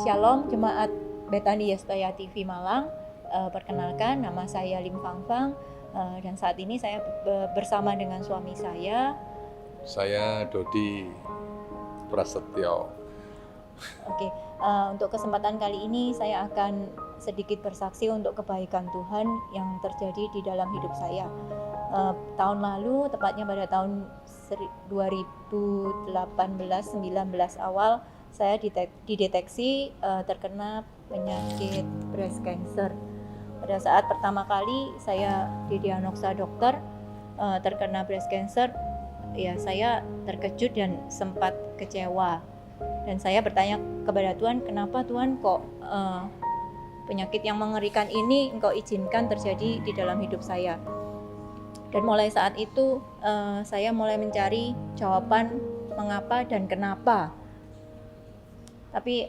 Shalom Jemaat Bethany Yestaya TV Malang. Perkenalkan, nama saya Lim Fang Fang, dan saat ini saya bersama dengan suami saya. Saya Dodi Prasetyo. Oke, untuk kesempatan kali ini saya akan sedikit bersaksi untuk kebaikan Tuhan yang terjadi di dalam hidup saya. Tahun lalu, tepatnya pada tahun 2018-19 awal, saya dideteksi terkena penyakit breast cancer. Pada saat pertama kali saya didiagnosa dokter terkena breast cancer, ya saya terkejut dan sempat kecewa. Dan saya bertanya kepada Tuhan, kenapa Tuhan kok penyakit yang mengerikan ini Engkau izinkan terjadi di dalam hidup saya? Dan mulai saat itu saya mulai mencari jawaban mengapa dan kenapa. Tapi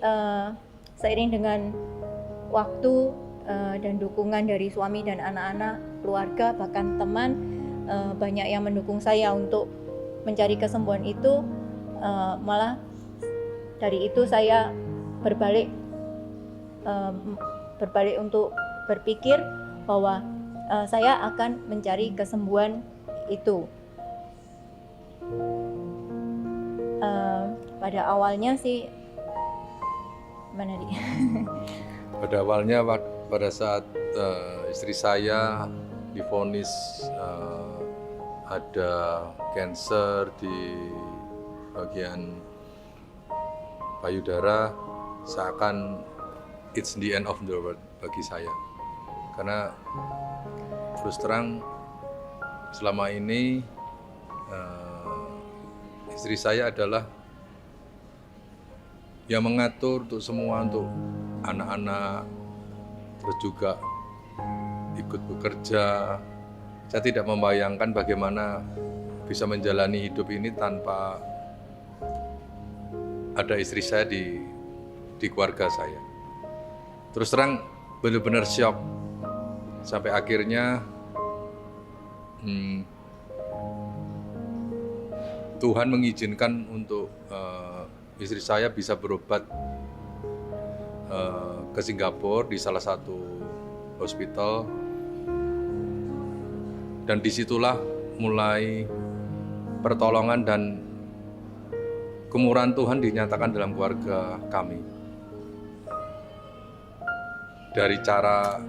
seiring dengan waktu dan dukungan dari suami dan anak-anak, keluarga, bahkan teman, banyak yang mendukung saya untuk mencari kesembuhan itu, malah dari itu saya berbalik untuk berpikir bahwa saya akan mencari kesembuhan itu. Pada awalnya sih Pada awalnya pada saat istri saya divonis ada kanker di bagian payudara, seakan it's the end of the world bagi saya. Karena terus terang selama ini istri saya adalah yang mengatur untuk semua, untuk anak-anak, terus juga ikut bekerja. Saya tidak membayangkan bagaimana bisa menjalani hidup ini tanpa ada istri saya di keluarga saya. Terus terang benar-benar shock sampai akhirnya Tuhan mengizinkan untuk istri saya bisa berobat ke Singapura di salah satu hospital, dan disitulah mulai pertolongan dan kemurahan Tuhan dinyatakan dalam keluarga kami. Dari cara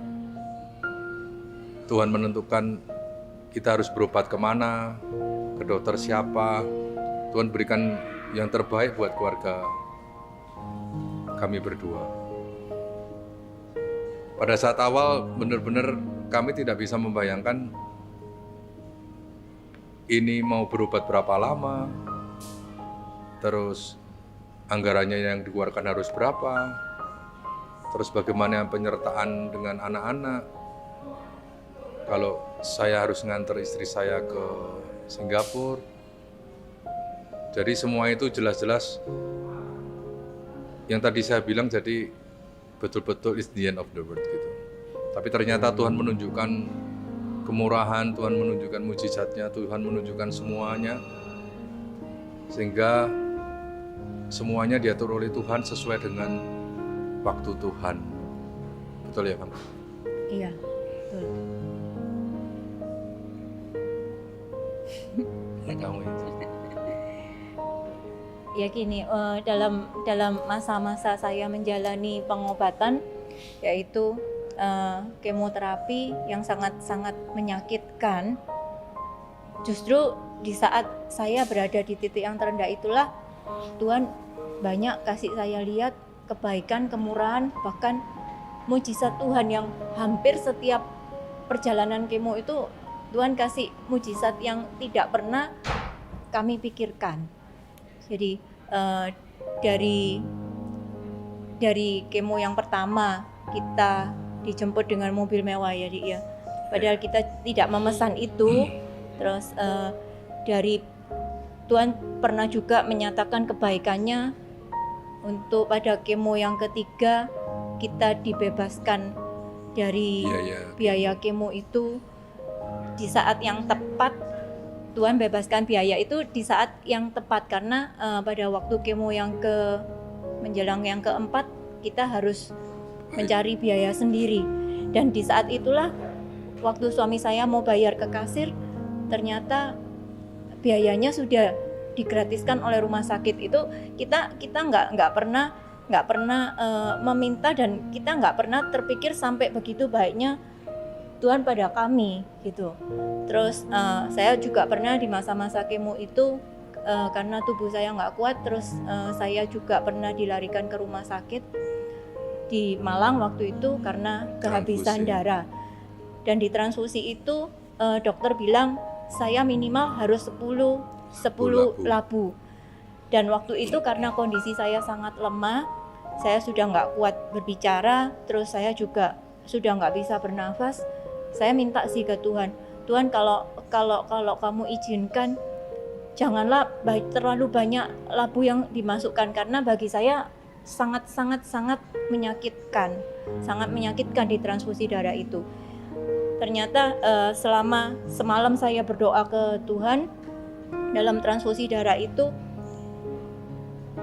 Tuhan menentukan kita harus berobat kemana, ke dokter siapa, Tuhan berikan yang terbaik buat keluarga kami berdua. Pada saat awal benar-benar kami tidak bisa membayangkan ini mau berobat berapa lama, terus anggarannya yang dikeluarkan harus berapa, terus bagaimana penyertaan dengan anak-anak. Kalau saya harus nganter istri saya ke Singapura, jadi semua itu jelas-jelas yang tadi saya bilang, jadi betul-betul it's the end of the world gitu. Tapi ternyata Tuhan menunjukkan kemurahan, Tuhan menunjukkan mujizatnya, Tuhan menunjukkan semuanya, sehingga semuanya diatur oleh Tuhan sesuai dengan waktu Tuhan. Betul ya, Bang? Iya, betul. Kamu itu. Ya gini, dalam masa-masa saya menjalani pengobatan, yaitu kemoterapi yang sangat-sangat menyakitkan, justru di saat saya berada di titik yang terendah itulah Tuhan banyak kasih saya lihat kebaikan, kemurahan, bahkan mujizat Tuhan yang hampir setiap perjalanan kemo itu Tuhan kasih mujizat yang tidak pernah kami pikirkan. Jadi dari kemo yang pertama kita dijemput dengan mobil mewah ya, Dik ya. Padahal kita tidak memesan itu. Terus dari Tuhan pernah juga menyatakan kebaikannya untuk pada kemo yang ketiga kita dibebaskan dari biaya kemo itu di saat yang tepat. Tuhan bebaskan biaya itu di saat yang tepat, karena pada waktu kemo yang menjelang yang keempat kita harus mencari biaya sendiri. Dan di saat itulah waktu suami saya mau bayar ke kasir, ternyata biayanya sudah digratiskan oleh rumah sakit. Itu kita nggak pernah meminta, dan kita nggak pernah terpikir sampai begitu baiknya Tuhan pada kami gitu. Terus saya juga pernah di masa-masa kemo itu karena tubuh saya nggak kuat, terus saya juga pernah dilarikan ke rumah sakit di Malang waktu itu karena kehabisan darah. Dan di transfusi itu dokter bilang saya minimal harus 10 labu. Dan waktu itu karena kondisi saya sangat lemah, saya sudah nggak kuat berbicara, terus saya juga sudah nggak bisa bernafas. Saya minta sih ke Tuhan, Tuhan kalau kamu izinkan, janganlah terlalu banyak labu yang dimasukkan, karena bagi saya sangat menyakitkan di transfusi darah itu. Ternyata selama semalam saya berdoa ke Tuhan dalam transfusi darah itu,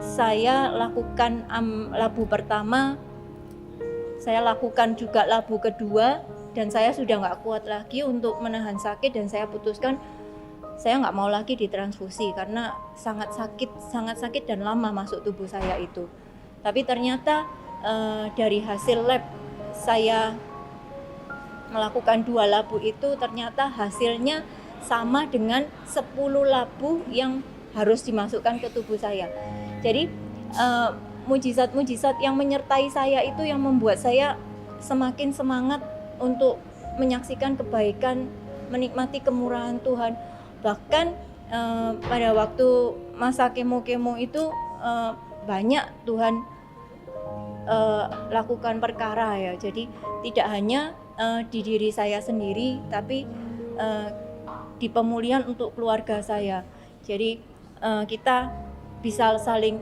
saya lakukan labu pertama, saya lakukan juga labu kedua, dan saya sudah nggak kuat lagi untuk menahan sakit, dan saya putuskan saya nggak mau lagi ditransfusi karena sangat sakit dan lama masuk tubuh saya itu. Tapi ternyata dari hasil lab saya melakukan 2 labu itu, ternyata hasilnya sama dengan 10 labu yang harus dimasukkan ke tubuh saya. Jadi mujizat-mujizat yang menyertai saya itu yang membuat saya semakin semangat untuk menyaksikan kebaikan, menikmati kemurahan Tuhan. Bahkan pada waktu masa kemo itu banyak Tuhan lakukan perkara ya. Jadi tidak hanya di diri saya sendiri, tapi di pemulihan untuk keluarga saya. Jadi kita bisa saling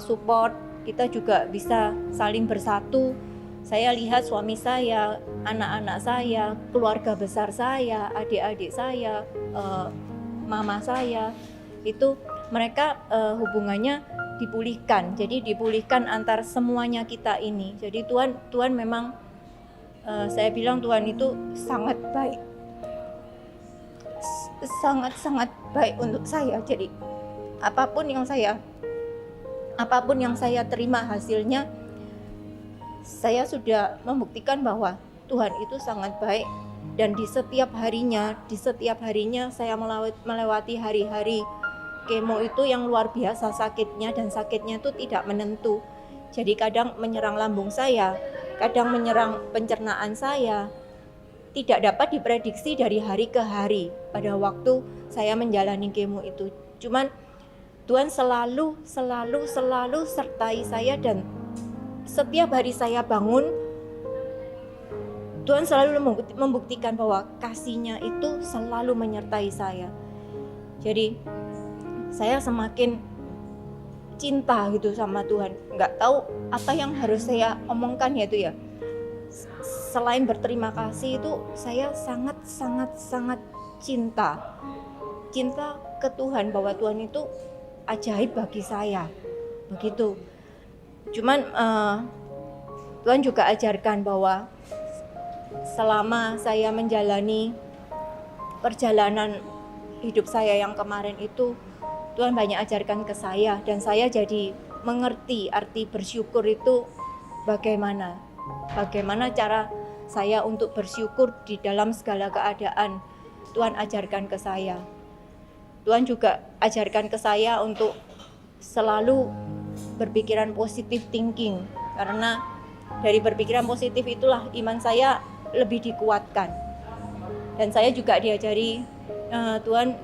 support, kita juga bisa saling bersatu. Saya lihat suami saya, anak-anak saya, keluarga besar saya, adik-adik saya, mama saya, itu mereka hubungannya dipulihkan. Jadi dipulihkan antar semuanya kita ini. Jadi Tuhan memang, saya bilang Tuhan itu sangat baik, sangat baik untuk saya. Jadi apapun yang saya terima hasilnya, saya sudah membuktikan bahwa Tuhan itu sangat baik. Dan di setiap harinya saya melewati hari-hari kemo itu yang luar biasa sakitnya, dan sakitnya itu tidak menentu. Jadi kadang menyerang lambung saya, kadang menyerang pencernaan saya, tidak dapat diprediksi dari hari ke hari pada waktu saya menjalani kemo itu. Cuman Tuhan selalu sertai saya, dan setiap hari saya bangun, Tuhan selalu membuktikan bahwa kasih-Nya itu selalu menyertai saya. Jadi saya semakin cinta gitu sama Tuhan. Nggak tahu apa yang harus saya omongkan ya itu ya. Selain berterima kasih, itu saya sangat cinta ke Tuhan, bahwa Tuhan itu ajaib bagi saya. Begitu. Cuman Tuhan juga ajarkan bahwa selama saya menjalani perjalanan hidup saya yang kemarin itu, Tuhan banyak ajarkan ke saya, dan saya jadi mengerti arti bersyukur itu bagaimana cara saya untuk bersyukur di dalam segala keadaan. Tuhan ajarkan ke saya. Tuhan juga ajarkan ke saya untuk selalu berpikiran positive thinking, karena dari berpikiran positif itulah iman saya lebih dikuatkan. Dan saya juga diajari Tuhan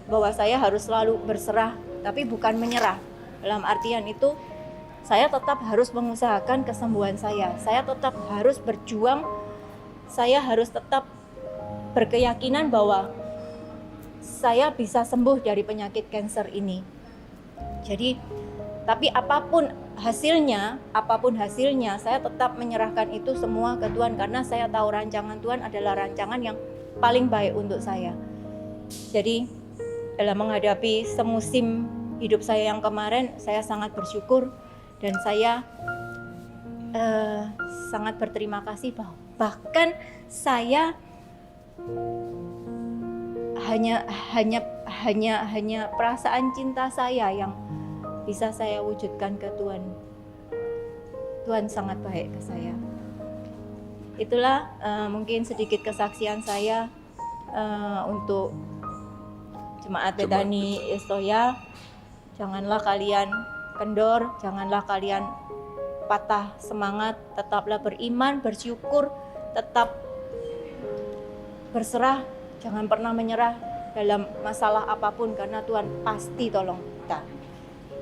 bahwa saya harus selalu berserah, tapi bukan menyerah. Dalam artian itu, saya tetap harus mengusahakan kesembuhan saya tetap harus berjuang, saya harus tetap berkeyakinan bahwa saya bisa sembuh dari penyakit kanker ini. Jadi, tapi apapun hasilnya, saya tetap menyerahkan itu semua ke Tuhan, karena saya tahu rancangan Tuhan adalah rancangan yang paling baik untuk saya. Jadi dalam menghadapi semusim hidup saya yang kemarin, saya sangat bersyukur, Dan saya sangat berterima kasih, bahkan saya hanya perasaan cinta saya yang bisa saya wujudkan ke Tuhan. Tuhan sangat baik ke saya. Itulah mungkin sedikit kesaksian saya untuk Jemaat Betani Estoya. Janganlah kalian kendor, janganlah kalian patah semangat, tetaplah beriman, bersyukur, tetap berserah, jangan pernah menyerah dalam masalah apapun, karena Tuhan pasti tolong kita.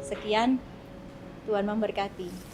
Sekian, Tuhan memberkati.